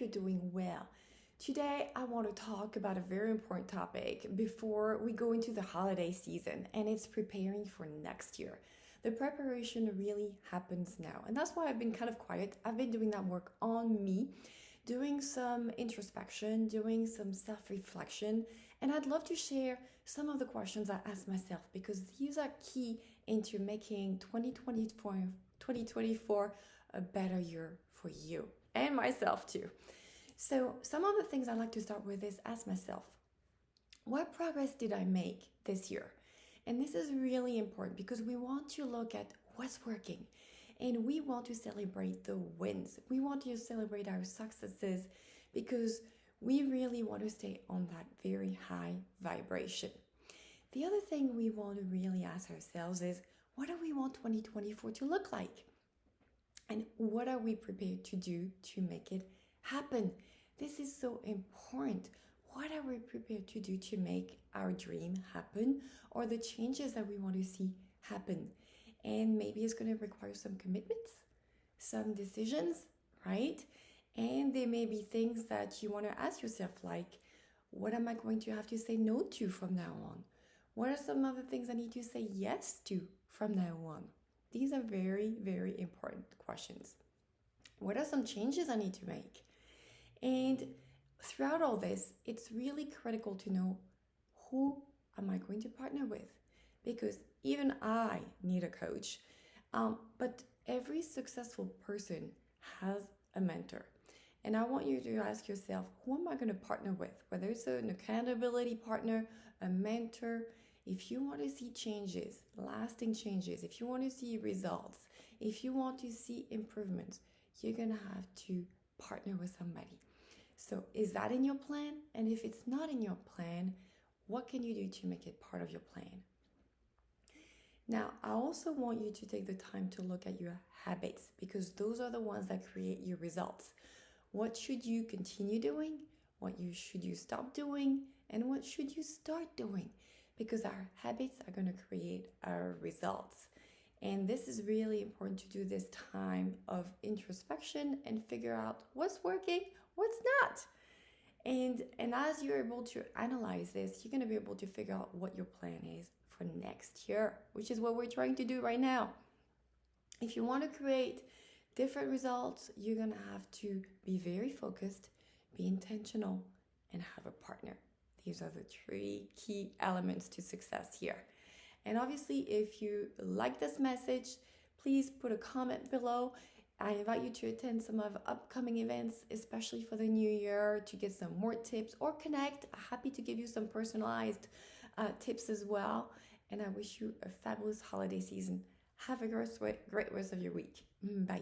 you're doing well. Today, I want to talk about a very important topic before we go into the holiday season, and it's preparing for next year. The preparation really happens now, and that's why I've been kind of quiet. I've been doing that work on me, doing some introspection, doing some self reflection, and I'd love to share some of the questions I ask myself because these are key into making 2024 a better year for you and myself too. So, some of the things I like to start with is ask myself, what progress did I make this year? And this is really important because we want to look at what's working and we want to celebrate the wins. We want to celebrate our successes because we really want to stay on that very high vibration. The other thing we want to really ask ourselves is, what do we want 2024 to look like? And what are we prepared to do to make it happen? This is so important. What are we prepared to do to make our dream happen or the changes that we want to see happen? And maybe it's going to require some commitments, some decisions, right? And there may be things that you want to ask yourself, like, what am I going to have to say no to from now on? What are some other things I need to say yes to from now on? These are very, very important questions. What are some changes I need to make? And throughout all this, it's really critical to know, who am I going to partner with? Because even I need a coach. But every successful person has a mentor. And I want you to ask yourself, who am I going to partner with? Whether it's an accountability partner, a mentor. If you want to see changes, lasting changes, if you want to see results, if you want to see improvements, you're going to have to partner with somebody. So is that in your plan? And if it's not in your plan, what can you do to make it part of your plan? Now, I also want you to take the time to look at your habits because those are the ones that create your results. What should you continue doing? What should you stop doing? And what should you start doing? Because our habits are going to create our results. And this is really important to do this time of introspection and figure out what's working, what's not. And as you're able to analyze this, you're going to be able to figure out what your plan is for next year, which is what we're trying to do right now. If you want to create different results, you're going to have to be very focused, be intentional, and have a partner. These are the three key elements to success here. And obviously, if you like this message, please put a comment below. I invite you to attend some of upcoming events, especially for the new year, to get some more tips or connect. I'm happy to give you some personalized tips as well. And I wish you a fabulous holiday season. Have a great rest of your week. Bye.